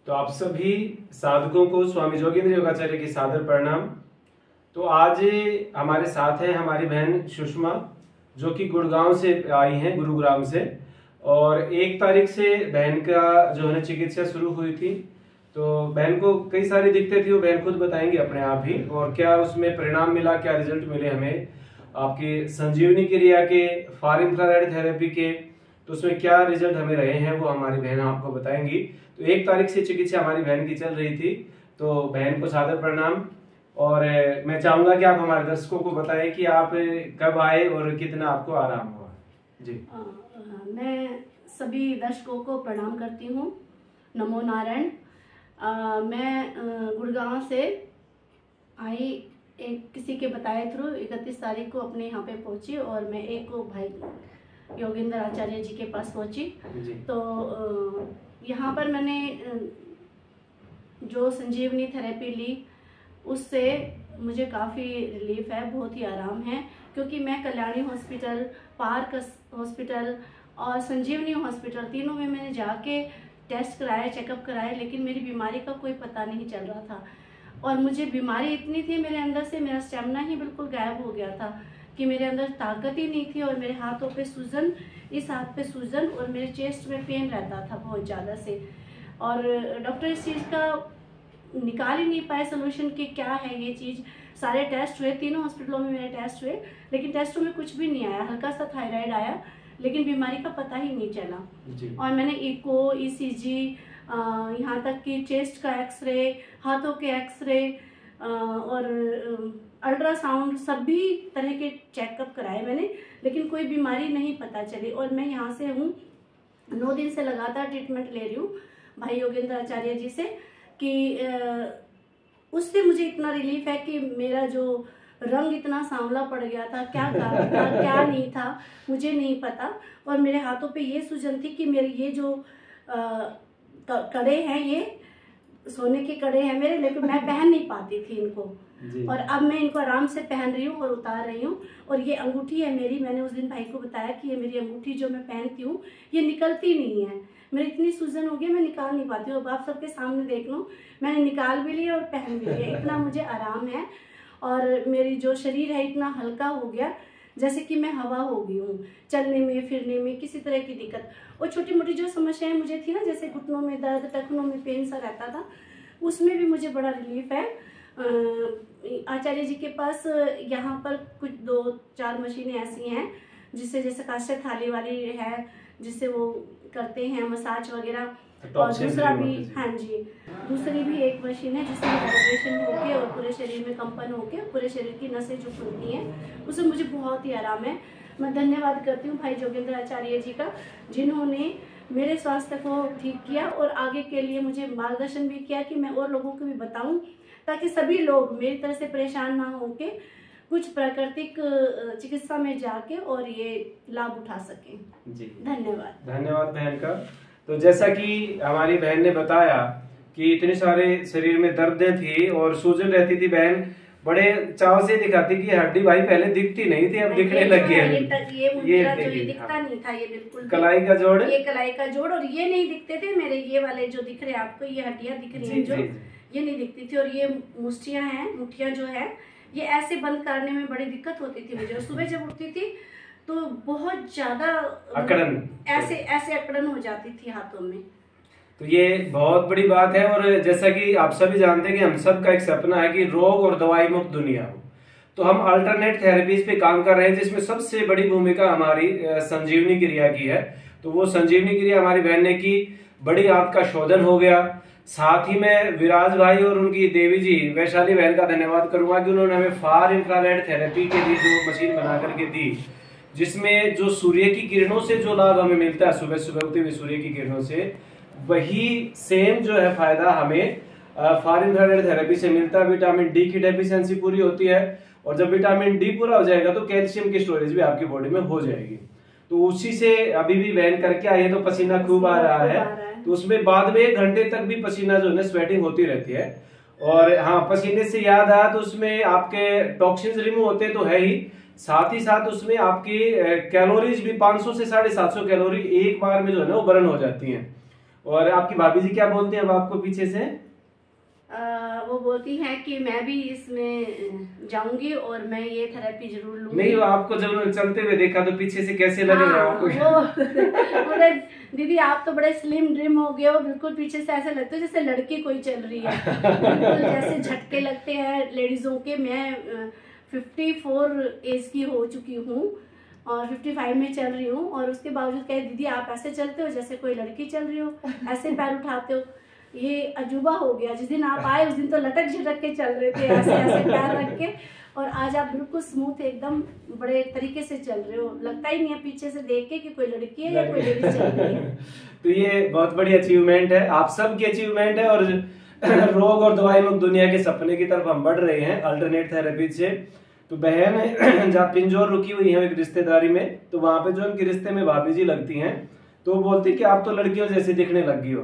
तो आप सभी साधकों को स्वामी जोगेंद्र योगाचार्य की सादर प्रणाम। तो आज हमारे साथ है हमारी बहन सुषमा, जो कि गुड़गांव से आई हैं, गुरुग्राम से। और 1 तारीख से बहन का जो है चिकित्सा शुरू हुई थी। तो बहन को कई सारी दिक्कतें थी, वो बहन खुद बताएंगे अपने आप ही, और क्या उसमें परिणाम मिला, क्या रिजल्ट मिले हमें आपकी संजीवनी क्रिया के, फार इंफ्रारेड थेरेपी के, तो उसमें क्या रिजल्ट हमें रहे हैं वो हमारी बहन आपको बताएंगी। तो 1 तारीख से चिकित्सा हमारी बहन की चल रही थी। तो बहन को सादर प्रणाम। और मैं चाहूंगा कि आप हमारे दर्शकों को बताएं कि आप कब आए और कितना आपको आराम हुआ। जी। मैं सभी दर्शकों को प्रणाम करती हूँ। नमो नारायण। मैं गुड़गांव से आई, एक किसी के बताए थ्रू 31 तारीख को अपने यहाँ पे पहुँची, और मैं एक भाई योगेंद्र आचार्य जी के पास पहुँची। तो यहाँ पर मैंने जो संजीवनी थेरेपी ली, उससे मुझे काफ़ी रिलीफ है, बहुत ही आराम है। क्योंकि मैं कल्याणी हॉस्पिटल, पार्क हॉस्पिटल और संजीवनी हॉस्पिटल तीनों में मैंने जाके टेस्ट कराए, चेकअप कराए, लेकिन मेरी बीमारी का कोई पता नहीं चल रहा था। और मुझे बीमारी इतनी थी मेरे अंदर से, मेरा स्टेमिना ही बिल्कुल गायब हो गया था कि मेरे अंदर ताकत ही नहीं थी। और मेरे हाथों पे सूजन, इस हाथ पे सूजन, और मेरे चेस्ट में पेन रहता था बहुत ज़्यादा से। और डॉक्टर इस चीज़ का निकाल ही नहीं पाए सोल्यूशन कि क्या है ये चीज़। सारे टेस्ट हुए, तीनों हॉस्पिटलों में मेरे टेस्ट हुए, लेकिन टेस्टों में कुछ भी नहीं आया। हल्का सा थायराइड आया, लेकिन बीमारी का पता ही नहीं चला। और मैंने इको, ईसीजी, यहाँ तक कि चेस्ट का एक्सरे, हाथों के एक्सरे और अल्ट्रासाउंड, सभी तरह के चेकअप कराए मैंने, लेकिन कोई बीमारी नहीं पता चली। और मैं यहाँ से हूँ, 9 दिन से लगातार ट्रीटमेंट ले रही हूँ भाई योगेंद्र आचार्य जी से, कि उससे मुझे इतना रिलीफ है कि मेरा जो रंग इतना सांवला पड़ गया था, क्या कारण था क्या नहीं था मुझे नहीं पता। और मेरे हाथों पे ये सूजन थी कि मेरे ये जो कड़े हैं, ये सोने के कड़े हैं मेरे, लेकिन मैं पहन नहीं पाती थी इनको। और अब मैं इनको आराम से पहन रही हूँ और उतार रही हूँ। और ये अंगूठी है मेरी, मैंने उस दिन भाई को बताया कि ये मेरी अंगूठी जो मैं पहनती हूँ, ये निकलती नहीं है। मेरी इतनी सूजन हो गई, मैं निकाल नहीं पाती हूँ। अब आप सबके सामने देख लो, मैंने निकाल भी लिया और पहन भी लिया, इतना मुझे आराम है। और मेरी जो शरीर है इतना हल्का हो गया, जैसे कि मैं हवा हो गई हूँ, चलने में फिरने में किसी तरह की दिक्कत। और छोटी मोटी जो समस्याएं मुझे थी ना, जैसे घुटनों में दर्द, टखनों में पेन सा रहता था, उसमें भी मुझे बड़ा रिलीफ है। आचार्य जी के पास यहाँ पर कुछ 2-4 मशीनें ऐसी हैं जिससे, जैसे कांस्य थाली वाली है जिससे वो करते हैं मसाज वगैरह। और दूसरा भी, हाँ जी, दूसरी भी एक मशीन है जिसमें वाइब्रेशन होके और पूरे शरीर में कंपन होके पूरे शरीर की नसें जो खुलती हैं, उसमें मुझे बहुत ही आराम है। मैं धन्यवाद करती हूँ भाई योगेंद्र आचार्य जी का, जिन्होंने मेरे स्वास्थ्य को ठीक किया और आगे के लिए मुझे मार्गदर्शन भी किया कि मैं और लोगों को भी बताऊं, ताकि सभी लोग मेरी तरह से परेशान ना होके कुछ प्राकृतिक चिकित्सा में जाके और ये लाभ उठा सकें। जी, धन्यवाद बहन का। तो जैसा कि हमारी बहन ने बताया कि इतने सारे शरीर में दर्दें थी और सूजन रहती थी, बहन बड़े चाव से दिखाती कि हड्डी भाई पहले दिखती नहीं थी, अब दिखने लगी है। ये दिखता नहीं था, ये बिल्कुल कलाई का जोड़, ये कलाई का जोड़, और ये नहीं दिखते थे मेरे, ये वाले जो दिख रहे हैं आपको, ये हड्डियां दिख रही हैं जो, ये नहीं दिखती थी। और ये मुष्टियां हैं, मुठियां जो है, ये ऐसे बंद करने में बड़ी दिक्कत होती थी मुझे। सुबह जब उठती थी तो बहुत ज्यादा अकड़न, ऐसे अकड़न हो जाती थी हाथों में। तो ये बहुत बड़ी बात है। और जैसा कि आप सभी जानते हैं कि हम सब का एक सपना है कि रोग और दवाई मुक्त दुनिया हो, तो हम अल्टरनेट थेरेपीज पे काम कर रहे हैं, जिसमें सबसे बड़ी भूमिका हमारी संजीवनी क्रिया की है। तो वो संजीवनी क्रिया हमारी बहन ने की, बड़ी आंत का शोधन हो गया। साथ ही मैं विराज भाई और उनकी देवी जी वैशाली बहन का धन्यवाद करूंगा कि उन्होंने हमें फार इंफ्रारेड थेरेपी के लिए जो मशीन बना करके दी, जिसमें जो सूर्य की किरणों से जो लाभ हमें मिलता है, सुबह सुबह उगती हुई सूर्य की किरणों से, वही सेम जो है फायदा हमें फार इंफ्रारेड थेरेपी से मिलता है। विटामिन डी की डेफिशिएंसी पूरी होती है, और जब विटामिन डी पूरा हो जाएगा तो कैल्शियम की स्टोरेज भी आपकी बॉडी में हो जाएगी। तो उसी से अभी भी बहन करके आई है, तो पसीना खूब आ रहा है। तो उसमें बाद में 1 घंटे तक भी पसीना जो है स्वेटिंग होती रहती है। और हाँ, पसीने से याद आया, तो उसमें आपके टॉक्सिन्स रिमूव होते तो है ही, साथ ही साथ उसमें आपकी कैलोरीज भी 500 से 750 कैलोरी एक बार में जो है ना वो बर्न हो जाती हैं। और आपकी भाभी जी क्या बोलते हैं अब आपको पीछे से? वो बोलती हैं कि मैं भी इसमें जाऊंगी और मैं ये थेरेपी जरूर लूंगी। नहीं, वो आपको जब चलते हुए देखा तो पीछे से कैसे लग रहा है आपको? बोले दीदी आप तो बड़े स्लिम ड्रिम हो गए हो, बिल्कुल पीछे से ऐसे लगते हो जैसे लड़की कोई चल रही है। बिल्कुल जैसे झटके लगते हैं लेडीजों के। मैं 54 एज की हो चुकी हूँ और 55 में चल रही हूँ, और उसके बावजूद कहे दीदी आप ऐसे चलते हो जैसे कोई लड़की चल रही हो, ऐसे पैर उठाते हो। ये अजूबा हो गया। जिस दिन आप आए उस दिन तो लटक झटक के चल रहे थे ऐसे ऐसे पैर रख के, और आज आप बिल्कुल स्मूथ एकदम बड़े तरीके से चल रहे हो। लगता ही नहीं है पीछे से देख के कि कोई लड़की है या कोई लेडी चल रही है। तो ये बहुत बड़ी अचीवमेंट है, आप सबकी अचीवमेंट है। और रोग और दवाई मुक्त दुनिया के सपने की तरफ हम बढ़ रहे हैं अल्टरनेट थेरेपी से। तो बहन जहाँ पिंजौर रुकी हुई है एक रिश्तेदारी में, तो वहां पे जो उनके रिश्ते में भाभी जी लगती हैं, तो वो बोलती कि आप तो लड़कियों जैसे दिखने लग गई हो।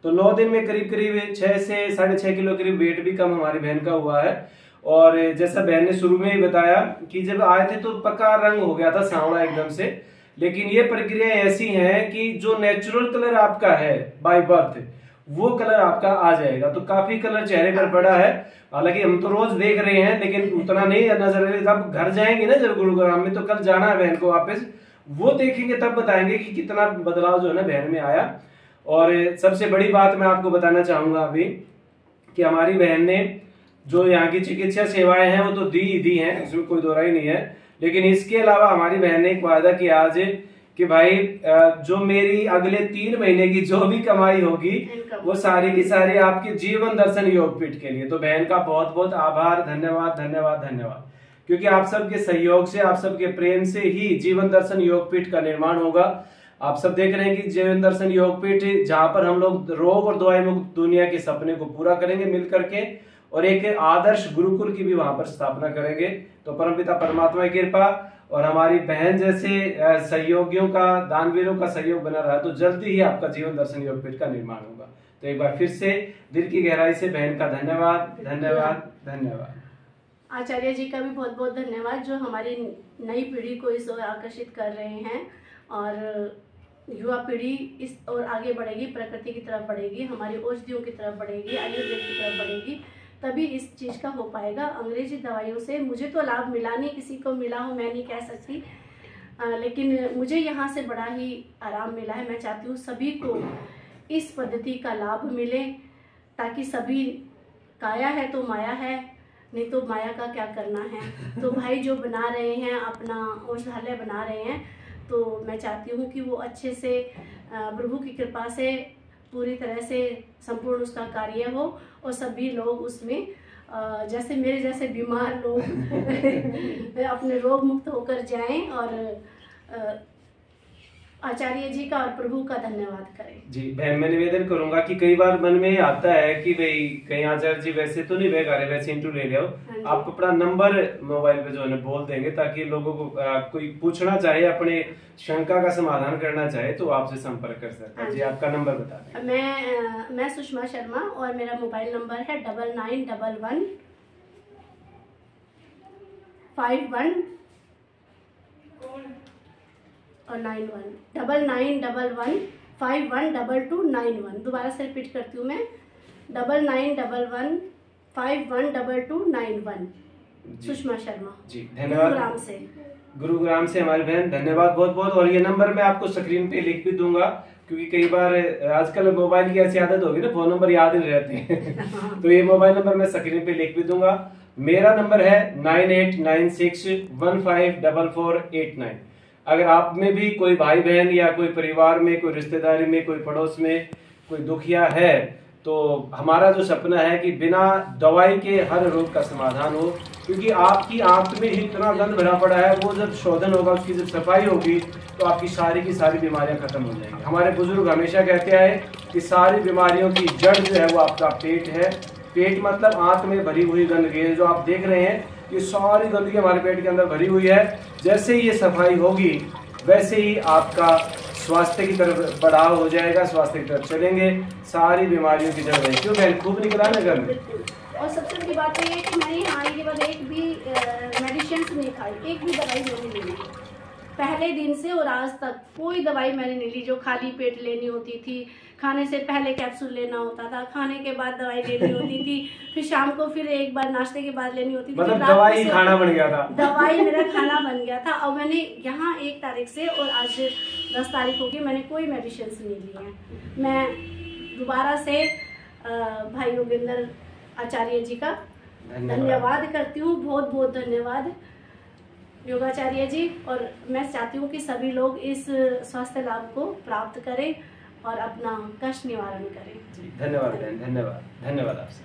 तो 9 दिन में करीब करीब 6 से 6.5 किलो करीब वेट भी कम हमारी बहन का हुआ है। और जैसा बहन ने शुरू में ही बताया कि जब आए थे तो पक्का रंग हो गया था सांवला एकदम से, लेकिन ये प्रक्रिया ऐसी है कि जो नेचुरल कलर आपका है बाय बर्थ वो कलर आपका आ जाएगा। तो काफी कलर चेहरे पर पड़ा है, हालांकि हम तो रोज देख रहे हैं लेकिन उतना नहीं नजर आ रहा। जब घर जाएंगे ना जब गुरुग्राम में, तो कल जाना है बहन को वापस, वो देखेंगे तब बताएंगे कि कितना बदलाव जो है ना बहन में आया। और सबसे बड़ी बात मैं आपको बताना चाहूंगा अभी कि हमारी बहन ने जो यहाँ की चिकित्सा सेवाएं हैं वो तो दी हैं, इसमें कोई दो राय नहीं है। लेकिन इसके अलावा हमारी बहन ने एक वादा किया आज कि भाई जो मेरी अगले 3 महीने की जो भी कमाई होगी वो सारी की सारी आपके जीवन दर्शन योगपीठ के लिए। तो बहन का बहुत बहुत आभार, धन्यवाद धन्यवाद धन्यवाद, क्योंकि आप सबके सहयोग से, आप सबके प्रेम से ही जीवन दर्शन योगपीठ का निर्माण होगा। आप सब देख रहे हैं कि जीवन दर्शन योगपीठ जहां पर हम लोग रोग और दवाई मुक्त दुनिया के सपने को पूरा करेंगे मिल करके, और एक आदर्श गुरुकुल की भी वहां पर स्थापना करेंगे। तो परमपिता परमात्मा की कृपा और हमारी बहन जैसे सहयोगियों का, दानवीरों का सहयोग बना रहा तो जल्दी ही आपका जीवन दर्शन योगपीठ का निर्माण होगा। तो एक बार फिर से दिल की गहराई से बहन का धन्यवाद धन्यवाद धन्यवाद। आचार्य जी का भी बहुत बहुत धन्यवाद जो हमारी नई पीढ़ी को इस ओर आकर्षित कर रहे हैं, और युवा पीढ़ी इस और आगे बढ़ेगी, प्रकृति की तरफ बढ़ेगी, हमारी औषधियों की तरफ बढ़ेगी, आयुर्वेद की तरफ बढ़ेगी, तभी इस चीज़ का हो पाएगा। अंग्रेजी दवाइयों से मुझे तो लाभ मिला नहीं, किसी को मिला हो मैं नहीं कह सकती, लेकिन मुझे यहाँ से बड़ा ही आराम मिला है। मैं चाहती हूँ सभी को इस पद्धति का लाभ मिले, ताकि सभी, काया है तो माया है, नहीं तो माया का क्या करना है। तो भाई जो बना रहे हैं अपना औषधालय बना रहे हैं, तो मैं चाहती हूँ कि वो अच्छे से प्रभु की कृपा से पूरी तरह से संपूर्ण उसका कार्य हो, और सभी लोग उसमें जैसे मेरे जैसे बीमार लोग अपने रोग मुक्त होकर जाएं, और आचार्य जी का और प्रभु का धन्यवाद करें। जी बहन, मैं निवेदन करूंगा कि कई बार मन में आता है कि भाई कहीं आचार्य जी वैसे तो नहीं बेकार है, वैसे इंटरव्यू ले लो। आप अपना नंबर मोबाइल पे जो है बोल देंगे, ताकि लोगों को कोई पूछना चाहे, अपने शंका का समाधान करना चाहे तो आपसे संपर्क कर सकता है। जी आपका नंबर बता दें। मैं सुषमा शर्मा, और मेरा मोबाइल नंबर है 9911 51 और 91 9911 512291। दोबारा से रिपीट करती हूँ मैं, 9911 512291। सुषमा शर्मा जी, धन्यवाद। गुरुग्राम से हमारी बहन, धन्यवाद बहुत बहुत। और ये नंबर मैं आपको स्क्रीन पे लिख भी दूंगा, क्योंकि कई बार आजकल मोबाइल की ऐसी आदत होगी ना, फोन नंबर याद नहीं रहते हैं। तो ये मोबाइल नंबर मैं स्क्रीन पे लिख भी दूंगा। मेरा नंबर है 9896154489। अगर आप में भी कोई भाई बहन या कोई परिवार में, कोई रिश्तेदारी में, कोई पड़ोस में कोई दुखिया है, तो हमारा जो सपना है कि बिना दवाई के हर रोग का समाधान हो, क्योंकि आपकी आंत में इतना गंद भरा पड़ा है, वो जब शोधन होगा, उसकी जब सफाई होगी, तो आपकी सारी की सारी बीमारियां खत्म हो जाएंगी। हमारे बुजुर्ग हमेशा कहते हैं कि सारी बीमारियों की जड़ जो है वो आपका पेट है। पेट मतलब आंत में भरी हुई गंदगी, जो आप देख रहे हैं ये सारी गंदगी हमारे पेट के अंदर भरी हुई है। जैसे ही ये सफाई होगी वैसे ही आपका स्वास्थ्य की तरफ बढ़ाव हो जाएगा, स्वास्थ्य की तरफ चलेंगे, सारी बीमारियों की जड़ है। क्यों बहन, खूब निकला ना घर में। और सबसे बड़ी बात ये है कि मैंने यहाँ आने के बाद एक भी मेडिसिन नहीं खाई, एक भी दवाई मैंने नहीं ली। पहले दिन से और आज तक कोई दवाई मैंने नहीं ली। जो खाली पेट लेनी होती थी, खाने से पहले कैप्सूल लेना होता था, खाने के बाद दवाई लेनी होती थी, फिर शाम को फिर एक बार नाश्ते के बाद लेनी होती थी। मतलब दवाई खाना बन गया था। दवाई मेरा खाना बन गया था। और मैंने यहाँ 1 तारीख से और आज 10 तारीख होगी, मैंने कोई मेडिसिन नहीं ली है। मैं दोबारा से भाई योगेंद्र आचार्य जी का धन्यवाद करती हूँ। बहुत बहुत धन्यवाद योगाचार्य जी। और मैं चाहती हूँ कि सभी लोग इस स्वास्थ्य लाभ को प्राप्त करें और अपना कष्ट निवारण करें। धन्यवाद बहन, धन्यवाद, धन्यवाद आपसे।